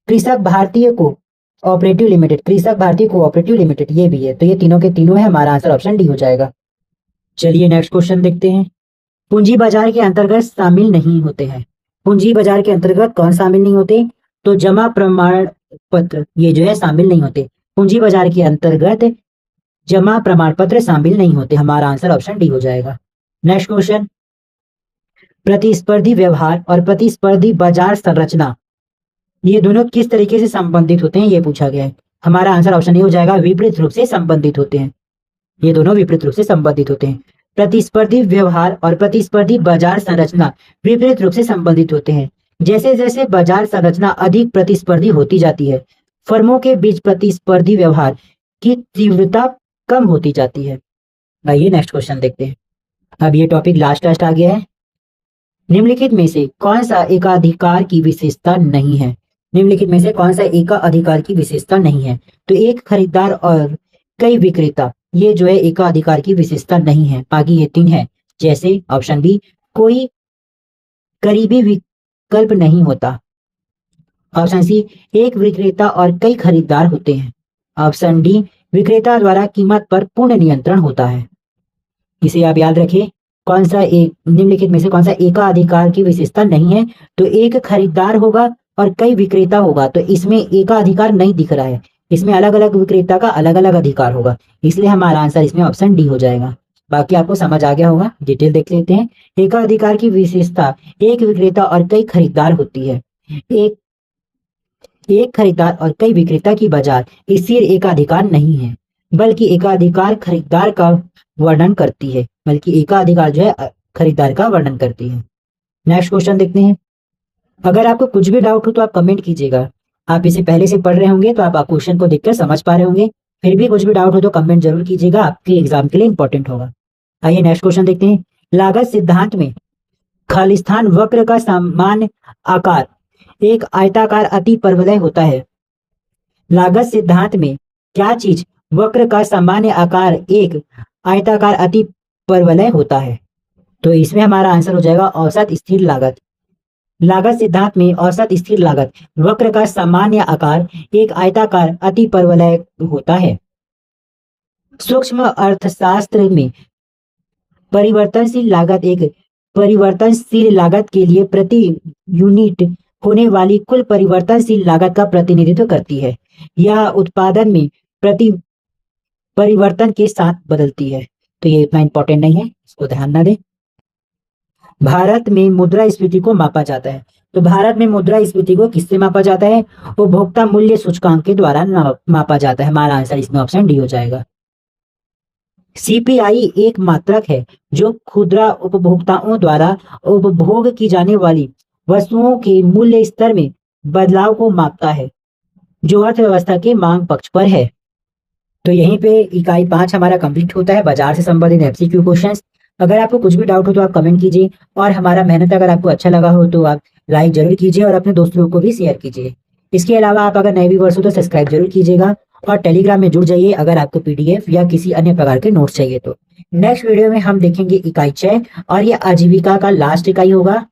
कृषक भारतीय कोऑपरेटिव लिमिटेड, कृषक भारतीय कोऑपरेटिव लिमिटेड, ये भी है। तो ये तीनों के तीनों है, हमारा आंसर ऑप्शन डी हो जाएगा। चलिए नेक्स्ट क्वेश्चन देखते हैं, पूंजी बाजार के अंतर्गत शामिल नहीं होते हैं। पूंजी बाजार के अंतर्गत कौन शामिल नहीं होते? तो जमा प्रमाण पत्र ये जो है शामिल नहीं होते। पूंजी बाजार के अंतर्गत जमा प्रमाण पत्र शामिल नहीं होते। हमारा आंसर ऑप्शन डी हो जाएगा। नेक्स्ट क्वेश्चन, प्रतिस्पर्धी व्यवहार और प्रतिस्पर्धी बाजार संरचना ये दोनों किस तरीके से संबंधित होते हैं, ये पूछा गया है। हमारा आंसर ऑप्शन ए हो जाएगा, विपरीत रूप से संबंधित होते हैं। ये दोनों विपरीत रूप से संबंधित होते हैं। प्रतिस्पर्धी व्यवहार और प्रतिस्पर्धी बाजार संरचना विपरीत रूप से संबंधित होते हैं। जैसे जैसे बाजार संरचना अधिक प्रतिस्पर्धी होती जाती है, फर्मों के बीच प्रतिस्पर्धी व्यवहार की तीव्रता कम होती जाती है। आइए नेक्स्ट क्वेश्चन देखते हैं। अब ये टॉपिक लास्ट आ गया है। निम्नलिखित में से कौन सा एकाधिकार की विशेषता नहीं है? निम्नलिखित में से कौन सा एकाधिकार की विशेषता नहीं है? तो एक खरीदार और कई विक्रेता, ये जो है एकाधिकार की विशेषता नहीं है। बाकी ये 3 है, जैसे ऑप्शन बी कोई करीबी विकल्प नहीं होता, ऑप्शन सी एक विक्रेता और कई खरीदार होते हैं, ऑप्शन डी विक्रेता द्वारा कीमत पर पूर्ण नियंत्रण होता है। इसे आप याद रखिए, कौन सा एक निम्नलिखित में से कौन सा एकाधिकार की विशेषता नहीं है? तो एक खरीदार होगा और कई विक्रेता होगा, तो इसमें एकाधिकार नहीं दिख रहा है। इसमें अलग अलग विक्रेता का अलग अलग अधिकार होगा, इसलिए हमारा आंसर इसमें ऑप्शन डी हो जाएगा। बाकी आपको समझ आ गया होगा, डिटेल देख लेते हैं। एकाधिकार की विशेषता एक विक्रेता और कई खरीदार होती है। एक खरीदार और कई विक्रेता की बाजार स्थिर एकाधिकार नहीं है, बल्कि एकाधिकार खरीदार का वर्णन करती है। बल्कि एकाधिकार जो है खरीदार का वर्णन करती है। नेक्स्ट क्वेश्चन देखते हैं। अगर आपको कुछ भी डाउट हो तो आप कमेंट कीजिएगा। आप इसे पहले से पढ़ रहे होंगे तो आप क्वेश्चन को देखकर समझ पा रहे होंगे। फिर भी कुछ भी डाउट हो तो कमेंट जरूर कीजिएगा, आपके एग्जाम के लिए इंपॉर्टेंट होगा। आइए नेक्स्ट क्वेश्चन देखते हैं। लागत सिद्धांत में खालिस्तान वक्र का सामान्य आकार एक आयताकार अति परवलय होता है। लागत सिद्धांत में क्या चीज वक्र का सामान्य आकार एक आयताकार अति परवलय होता है? तो इसमें हमारा आंसर हो जाएगा औसत स्थिर लागत। लागत सिद्धांत में औसत स्थिर लागत वक्र का सामान्य आकार एक आयताकार अति परवलय होता है। सूक्ष्म अर्थशास्त्र में परिवर्तनशील लागत एक परिवर्तनशील लागत के लिए प्रति यूनिट होने वाली कुल परिवर्तनशील लागत का प्रतिनिधित्व करती है। यह उत्पादन में प्रति परिवर्तन के साथ बदलती है। तो ये इतना इंपॉर्टेंट नहीं है, इसको ध्यान ना दें। भारत में मुद्रास्फीति को मापा जाता है। तो भारत में मुद्रास्फीति को किससे मापा जाता है? उपभोक्ता मूल्य सूचकांक के द्वारा मापा जाता है। हमारा आंसर इसमें ऑप्शन डी हो जाएगा। सीपीआई एक मात्रक है जो खुदरा उपभोक्ताओं द्वारा उपभोग की जाने वाली वस्तुओं के मूल्य स्तर में बदलाव को मापता है, जो अर्थव्यवस्था के मांग पक्ष पर है। तो यहीं पे इकाई 5 हमारा कंप्लीट होता है, बाजार से संबंधित एमसीक्यू क्वेश्चंस। अगर आपको कुछ भी डाउट हो तो आप कमेंट कीजिए, और हमारा मेहनत अगर आपको अच्छा लगा हो तो आप लाइक जरूर कीजिए और अपने दोस्तों को भी शेयर कीजिए। इसके अलावा आप अगर नए व्यूअर्स हो तो सब्सक्राइब जरूर कीजिएगा और टेलीग्राम में जुड़ जाइए अगर आपको पीडीएफ या किसी अन्य प्रकार के नोट्स चाहिए तो। नेक्स्ट वीडियो में हम देखेंगे इकाई 6 और ये आजीविका का लास्ट इकाई होगा,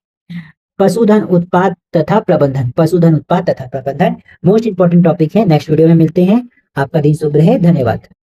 पशुधन उत्पाद तथा प्रबंधन। पशुधन उत्पाद तथा प्रबंधन मोस्ट इंपॉर्टेंट टॉपिक है। नेक्स्ट वीडियो में मिलते हैं। आपका दिन शुभ रहे। धन्यवाद।